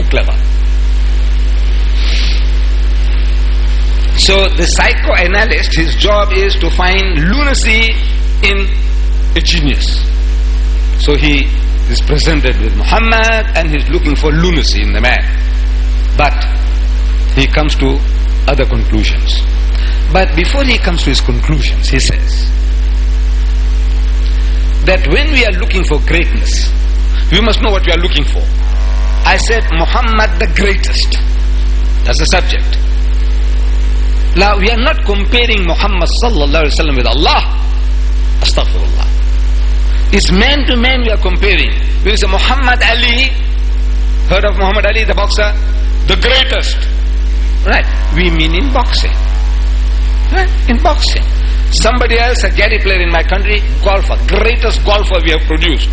clever. So the psychoanalyst, his job is to find lunacy in a genius. So he is presented with Muhammad and he's looking for lunacy in the man. But he comes to other conclusions. But before he comes to his conclusions, he says that when we are looking for greatness, we must know what we are looking for. I said Muhammad the greatest. That's the subject. Now we are not comparing Muhammad sallallahu alaihi wasallam with Allah. Astaghfirullah. It's man to man we are comparing. We say Muhammad Ali, heard of Muhammad Ali, the boxer? The greatest. Right. We mean in boxing. Right? In boxing. Somebody else, a Gary player in my country, golfer, greatest golfer we have produced.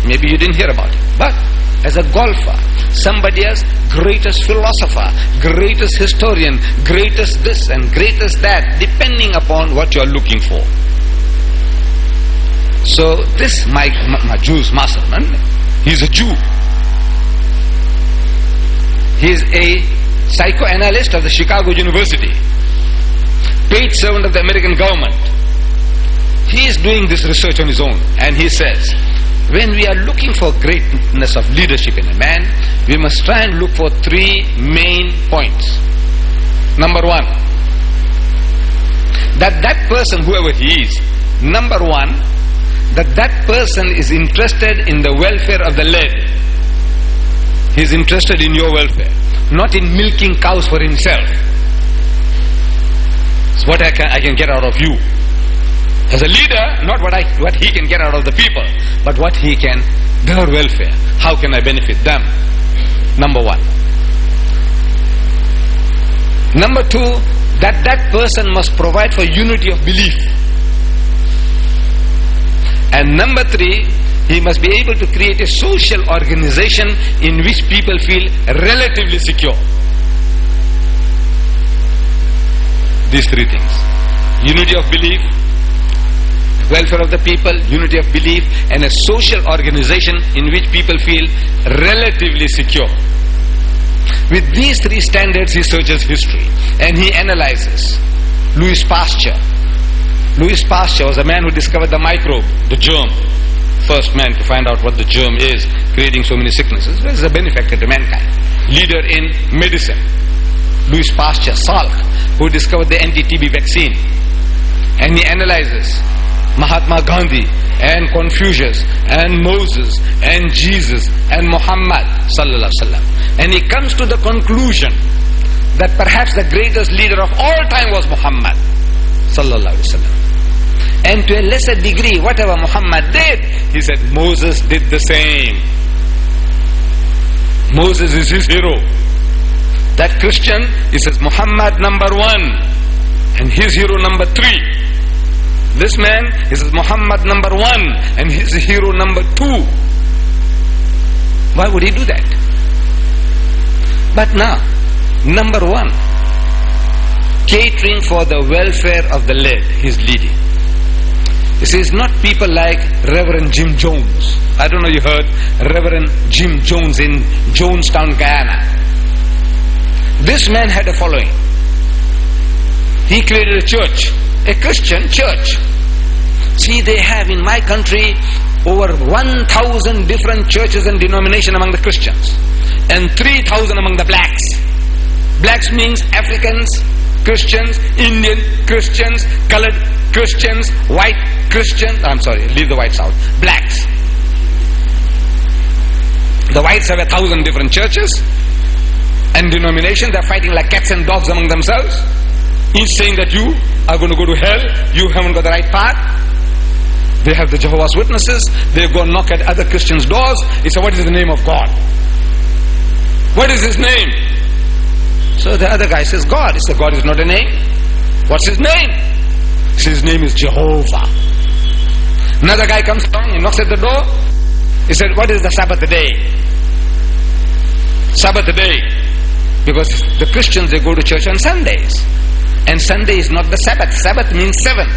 Maybe you didn't hear about it. But as a golfer, somebody else, greatest philosopher, greatest historian, greatest this and greatest that, depending upon what you are looking for. So this my Jew's masterman, he's a Jew. He's a psychoanalyst of the Chicago University, paid servant of the American government. He is doing this research on his own, and he says, when we are looking for greatness of leadership in a man, we must try and look for three main points. Number one, that person, whoever he is, number one, that person is interested in the welfare of the led. He is interested in your welfare, not in milking cows for himself. It's what I can get out of you. As a leader, not what he can get out of the people, but what he can, their welfare. How can I benefit them? Number one. Number two, that person must provide for unity of belief. And number three, he must be able to create a social organization in which people feel relatively secure. These three things. Unity of belief, welfare of the people, unity of belief, and a social organization in which people feel relatively secure. With these three standards, he searches history and he analyzes. Louis Pasteur was a man who discovered the microbe, the germ. First man to find out what the germ is, creating so many sicknesses. Well, is a benefactor to mankind. Leader in medicine. Louis Pasteur, Salk, who discovered the anti-TB vaccine. And he analyzes Mahatma Gandhi and Confucius and Moses and Jesus and Muhammad sallallahu alaihi wasallam. And he comes to the conclusion that perhaps the greatest leader of all time was Muhammad sallallahu alaihi wasallam. And to a lesser degree, whatever Muhammad did, he said Moses did the same. Moses is his hero. That Christian, he says Muhammad number one and his hero number three. This man, he says Muhammad number one and his hero number two. Why would he do that? But now, number one, catering for the welfare of the led, he's leading. This is not people like Reverend Jim Jones. I don't know you heard Reverend Jim Jones in Jonestown, Guyana. This man had a following. He created a church, a Christian church. See, they have in my country over 1,000 different churches and denominations among the Christians and 3,000 among the blacks. Blacks means Africans, Christians, Indian Christians, colored Christians, white Christians. I'm sorry, leave the whites out. Blacks. The whites have 1,000 different churches and denominations. They're fighting like cats and dogs among themselves, each saying that you are going to go to hell, you haven't got the right path. They have the Jehovah's Witnesses. They go knock at other Christians' doors. They say, what is the name of God? What is his name? So the other guy says, God. He said, God is not a name. What's his name? He says, his name is Jehovah. Another guy comes along, he knocks at the door. He said, what is the Sabbath day? Sabbath day. Because the Christians, they go to church on Sundays. And Sunday is not the Sabbath. Sabbath means 7.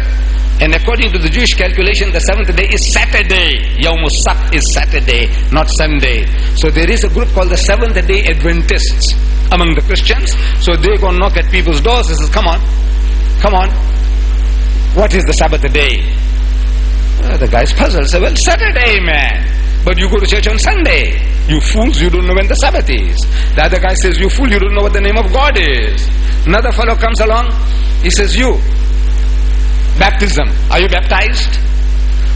And according to the Jewish calculation, the seventh day is Saturday. Yawm Sabt is Saturday, not Sunday. So there is a group called the Seventh Day Adventists among the Christians. So they go knock at people's doors and says, come on, what is the Sabbath day? The guy's puzzled. Say, well, Saturday, man. But you go to church on Sunday. You fools, you don't know when the Sabbath is. The other guy says, you fool, you don't know what the name of God is. Another fellow comes along, he says, you, baptism, are you baptized?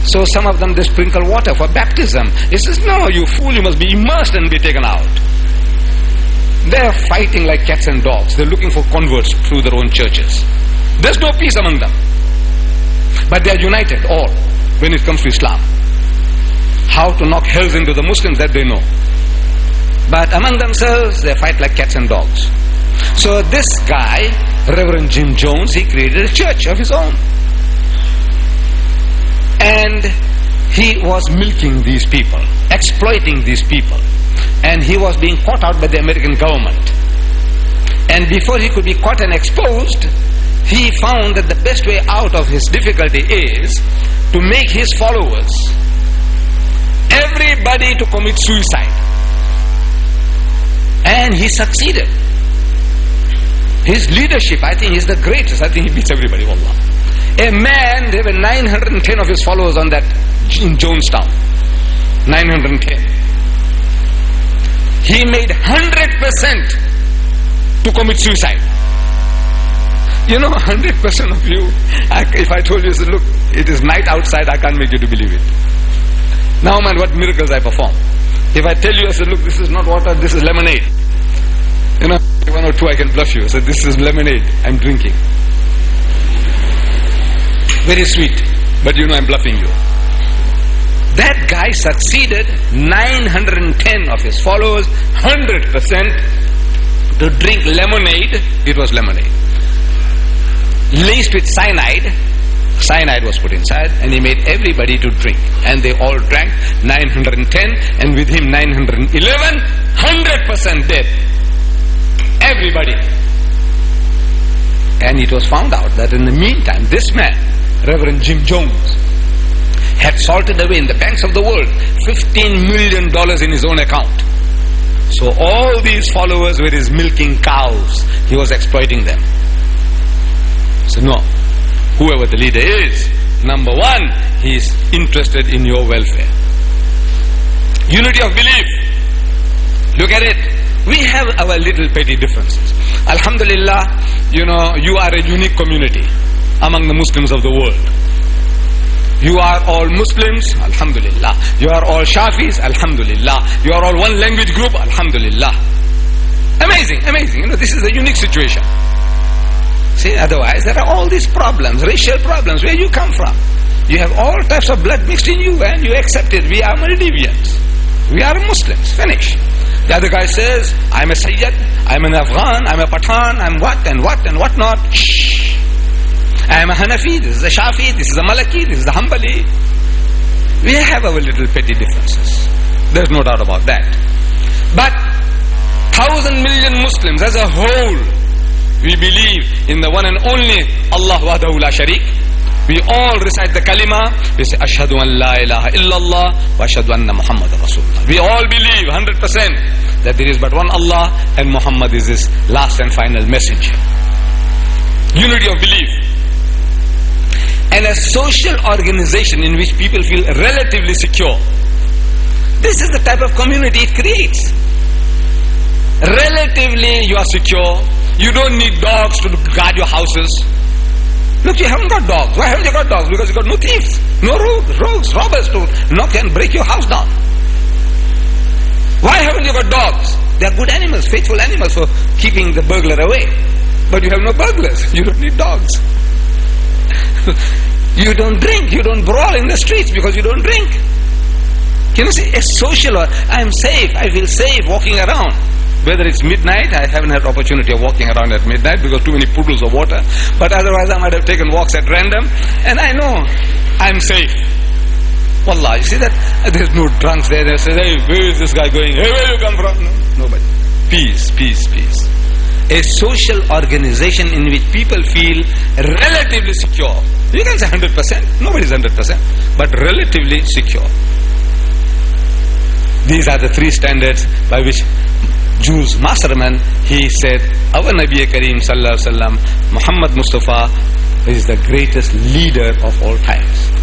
So some of them, they sprinkle water for baptism. He says, no, you fool, you must be immersed and be taken out. They are fighting like cats and dogs. They're looking for converts through their own churches. There's no peace among them. But they are united, all, when it comes to Islam. How to knock hells into the Muslims, that they know. But among themselves, they fight like cats and dogs. So this guy, Reverend Jim Jones, he created a church of his own. And he was milking these people, exploiting these people. And he was being caught out by the American government. And before he could be caught and exposed, he found that the best way out of his difficulty is to make his followers, everybody, to commit suicide. And he succeeded. His leadership, I think, is the greatest. I think he beats everybody, wallah. A man, there were 910 of his followers on that, in Jonestown. 910. He made 100% to commit suicide. You know, 100% of you, if I told you, say, look, it is night outside, I can't make you to believe it. Now, man, what miracles I perform. If I tell you, I say, look, this is not water, this is lemonade. You know, one or two I can bluff you. I say, this is lemonade, I'm drinking. Very sweet, but you know I'm bluffing you. That guy succeeded, 910 of his followers, 100% to drink lemonade. It was lemonade. Laced with cyanide. Cyanide was put inside, and he made everybody to drink. And they all drank, 910, and with him 911, 100% dead. Everybody. And it was found out that in the meantime, this man, Reverend Jim Jones, had salted away in the banks of the world $15 million in his own account. So all these followers were his milking cows. He was exploiting them. So no, whoever the leader is, number one, he is interested in your welfare. Unity of belief. Look at it. We have our little petty differences. Alhamdulillah, you know, you are a unique community among the Muslims of the world. You are all Muslims, alhamdulillah. You are all Shafis, alhamdulillah. You are all one language group, alhamdulillah. Amazing, amazing. You know, this is a unique situation. See, otherwise there are all these problems, racial problems. Where you come from? You have all types of blood mixed in you and you accept it. We are Maldivians. We are Muslims. Finish. The other guy says, I'm a Sayyid, I'm an Afghan, I'm a Pathan, I'm what and what and what not. Shh. I am a Hanafi, this is a Shafi, this is a Malaki, this is a Hanbali. We have our little petty differences. There's no doubt about that. But 1,000 million Muslims as a whole, we believe in the one and only Allah wahdahu la sharik. We all recite the kalima. We say, Ashhadu an la ilaha illallah wa ashhadu anna Muhammad Rasulullah. We all believe 100% that there is but one Allah and Muhammad is his last and final messenger. Unity of belief. And a social organization in which people feel relatively secure. This is the type of community it creates. Relatively you are secure. You don't need dogs to guard your houses. Look, you haven't got dogs. Why haven't you got dogs? Because you got no thieves, no rogues, robbers to knock and break your house down. Why haven't you got dogs? They are good animals, faithful animals for keeping the burglar away. But you have no burglars. You don't need dogs. You don't drink. You don't brawl in the streets because you don't drink. Can you see? A social, I am safe. I feel safe walking around. Whether it's midnight, I haven't had opportunity of walking around at midnight because too many poodles of water. But otherwise I might have taken walks at random. And I know I'm safe. Wallah, you see that? There's no drunks there. They say, hey, where is this guy going? Hey, where you come from? No, nobody. Peace, peace, peace. A social organization in which people feel relatively secure. You can say 100%, nobody is 100%, but relatively secure. These are the three standards by which Jews' masterman, he said, our Nabi Kareem sallallahu alaihi wasallam, Muhammad Mustafa, is the greatest leader of all times.